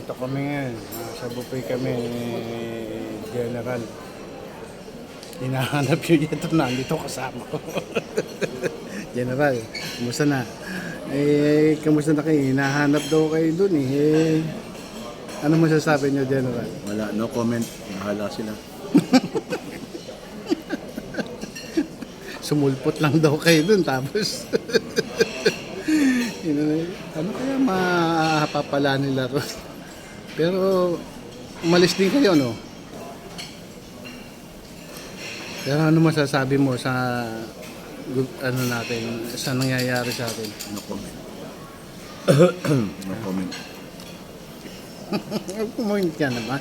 Dito kami ngayon. Sa buffet kami ni General. Hinahanap yun ito. Nandito kasama ko. General, kumusta na? Kumusta na kayo? Hinahanap daw kayo dun eh. Ano masasabi niyo, General? Wala, no comment. Bahala sila. Sumulpot lang daw kayo dun tapos ano kaya mapapala nila ron? Pero umalis din kayo, no? Pero ano masasabi mo sa ano natin, sa nangyayari sa atin? No comment. No comment. Kumain ka naman.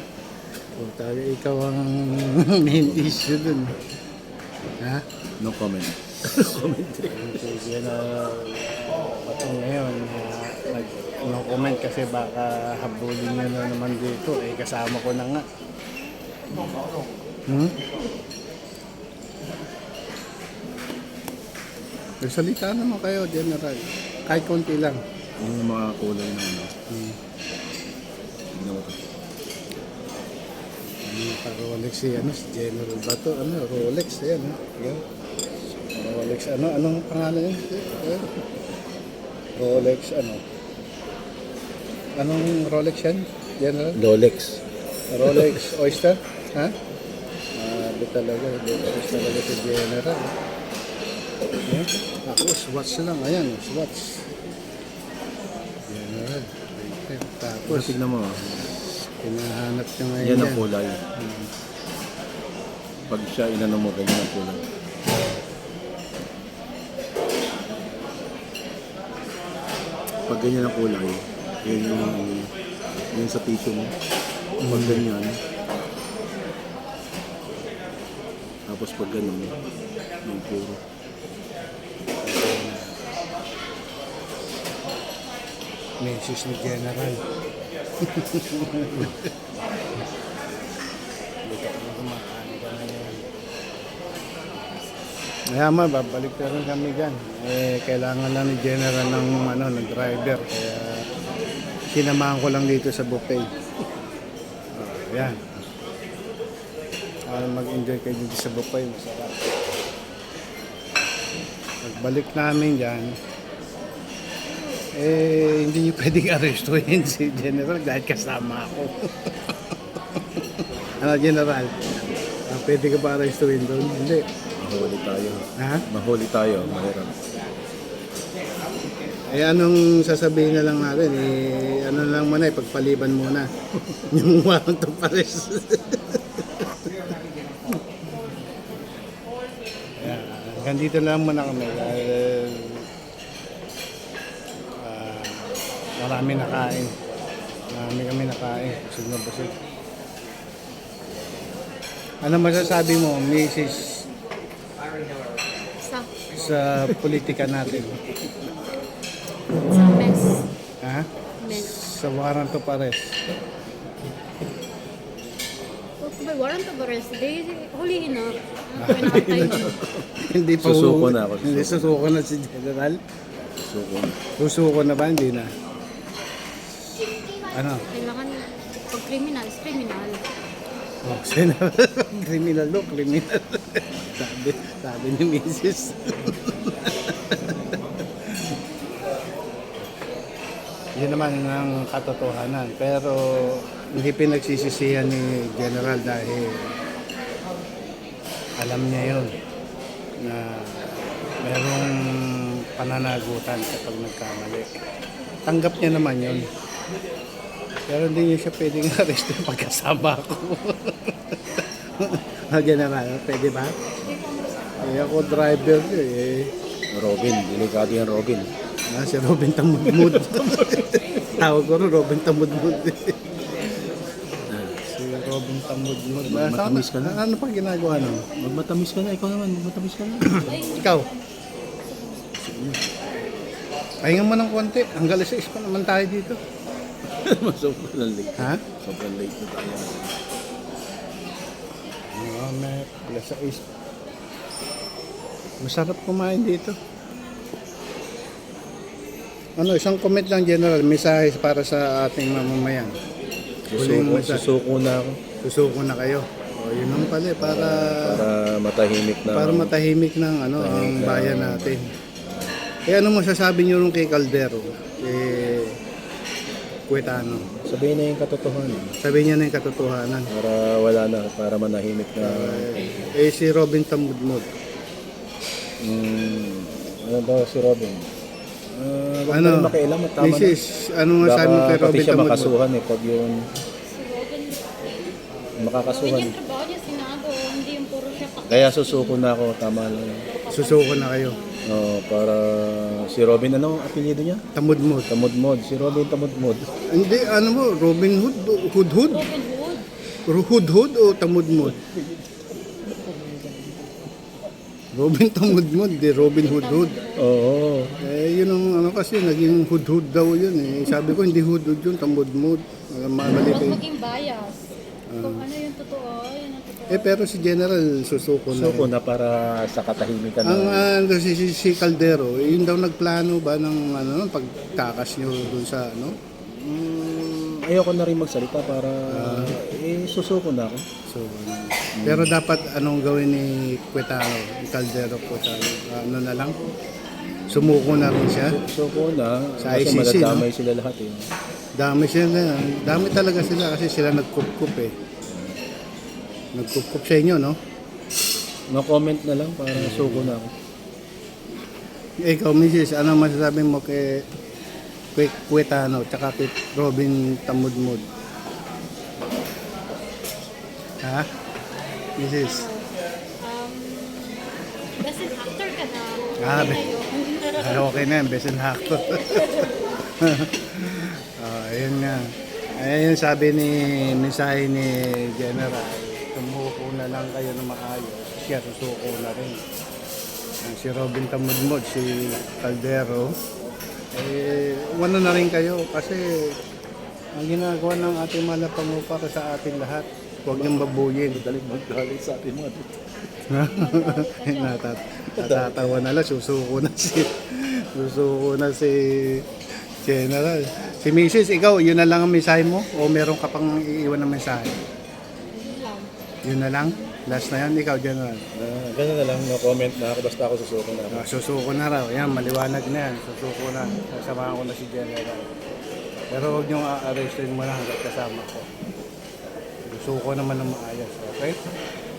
Kung tayo, ikaw ang main issue dun. Ha? No comment. Sige na bato ngayon. No comment kasi baka habulin nyo na naman dito. Kasama ko na nga. Nagsalita naman kayo, General. Kahit konti lang. Yung mga kulay na ano. Tignan mo to. Rolex si General ba to? Rolex yan. Yan. Rolex anong pangalan yun? Rolex Anong Rolex yan, General? Rolex. Rolex Oyster? Ha? Di talaga. Rolex talaga si General. Yan. Ako, Swatch lang. Ayan, Swatch. General. Tapos, Tignan mo. hinahanap niya ngayon Yan ang kulay. Pag siya inano mo, ganyan ang kulay. Pag ganyan ang kulay, yan sa tissue mo. Pag ganyan, tapos pag ganun, yung puro. Message ni General. Dito ko na kumakain ka na yan. Mayaman, babalik na rin kami dyan. Kailangan lang ni General ng driver. Kaya sinamahan ko lang dito sa buffet. Yan. Mag-enjoy kayo dito sa buffet. Masarap. Pagbalik namin dyan, hindi nyo pwedeng arestuhin si General dahil kasama ako. Ano, General? Pwede ka ba arestuhin doon? Hindi. Mahuli tayo. Ha? Mahuli tayo, mahirap. Anong sasabihin na lang natin? Ano lang muna, pagpaliban muna. Yung warang to pares. Hanggang dito lang muna kami. Marami nakain. Marami kami nakain. Busog na busog. Ano masasabi mo, Mrs. sa politika natin? Sa mess. Ha? Mess. Sa warang to pares. May warrant of arrest. Hulihin na. Pinatay na. Hindi pa Susuko na ako. Hindi susuko na si General. Susuko. Susuko na ba? Hindi na. Ano? Kailangan pag criminal, is criminal. Oh, criminal look, criminal. sabi ni Mrs. Yun naman ang katotohanan. Pero hindi pinagsisisihan ni General dahil alam niya yun na merong pananagutan kapag nagkamali. Tanggap niya naman yun. Pero hindi niya siya pwedeng arresto yung pagkasama ko. General, pwede ba? Ako driver ko eh. Robin, delikado yan Robin. Si Robin Tamudmud. Tawag ko rin Robin Tamudmud. Si Robin Tamudmud. Magmatamis ka na. Ano pa ginagawa nun? Magmatamis ka na, ikaw naman, magmatamis ka na. Ikaw? Pahinga mo ng konti. Hanggang 6 pa naman tayo dito. Sobrang late. Ha? Sobrang late na tayo. May alas 6. Masarap kumain dito. Isang comment lang, General, mensahe para sa ating mamamayan. Huling mensahe. Susuko na ako. Susuko na kayo. O, yun naman pala eh, para Matahimik na. matahimik ng ano, ang bayan natin. Eh ano masasabi niyo nung kay Caldero? Eh, Cuetano. Sabihin na yung katotohanan. Sabi niya na yung katotohanan. Para wala na, para manahimik na. Eh si Robin Tamudmod. Ano daw si Robin? Wag Ano? na rin makialam at tama Mrs. Ano na. masasabi mo kay Baka pati Robin siya Tamudmod? makasuhan eh. Pag yun, Si Robin, makakasuhan. yung trabaho niya, Senado, hindi yung puro siya pa. Kaya susuko na ako, tama lang. Susuko na kayo. Para si Robin, ano apelyido niya? Tamudmod. Tamudmod. Si Robin Tamudmod. Hindi, ano mo, Robin Hood? Hudhud? Robin Hood. Hudhud o Tamudmod? Robin Tamudmod, di Robin Hudhud. Oo. Eh, yun ang ano kasi, naging hudhud daw yun eh. Sabi ko, hindi hudhud yun, Tamudmod. Mali Huwag kayo. maging bias. Kung ano yung totoo, yun ang totoo. Eh, pero si General, susuko na. Suko na para sa katahimikan Ang na. si Caldero, yun daw nagplano ba ng ano, pagtakas nyo dun sa ano? Ayoko na rin magsalita para susuko na ako. So, pero dapat anong gawin ni Cuetano, ni Caldero Cuetano? Ano na lang? Sumuko na rin siya. Suko na. Sa Kasi ICC, madadamay sila lahat eh. Dami sila, dami talaga sila kasi sila nagkup-kup eh. Nagkup-kup sa inyo, no? No comment na lang para suko na ako. Ikaw, Mrs., ano masasabi mo kay Cuetano tsaka kay Robin Tamudmod? Ha? Mrs.? Best actor ka na. Ah, Okay na yun. Ay, okay na yan, best in actor. Ayun nga. Ayun sabi ni mensahe ni General, tumuko na lang kayo na maayos. Siya susuko na rin. Si Robin Tamudmod, si Caldero, wala na rin kayo kasi ang ginagawa ng ating mga pangupa sa ating lahat, huwag niyong babuyin. Daling maggalit sa ating mga dito. Natatawa na lang, susuko na si General. Si Mrs., ikaw, yun na lang ang mensahe mo o meron ka pang iiwan ng mensahe? Yun lang. Yun na lang? Last na yan, ikaw, General. Ganyan na lang, no comment na ako. Basta ako susuko na ako. Susuko na raw. Yan, maliwanag na yan. Susuko na. Sasamahan ko na si General. Pero huwag niyong a-arrestin mo na hanggat kasama ko. Susuko naman ng maayos. Okay?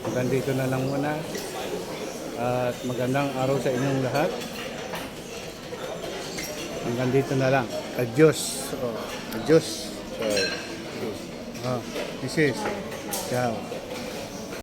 Hanggang dito na lang muna. At magandang araw sa inyong lahat. Hanggang dito na lang. Adios. Adios. So, This is. Ciao.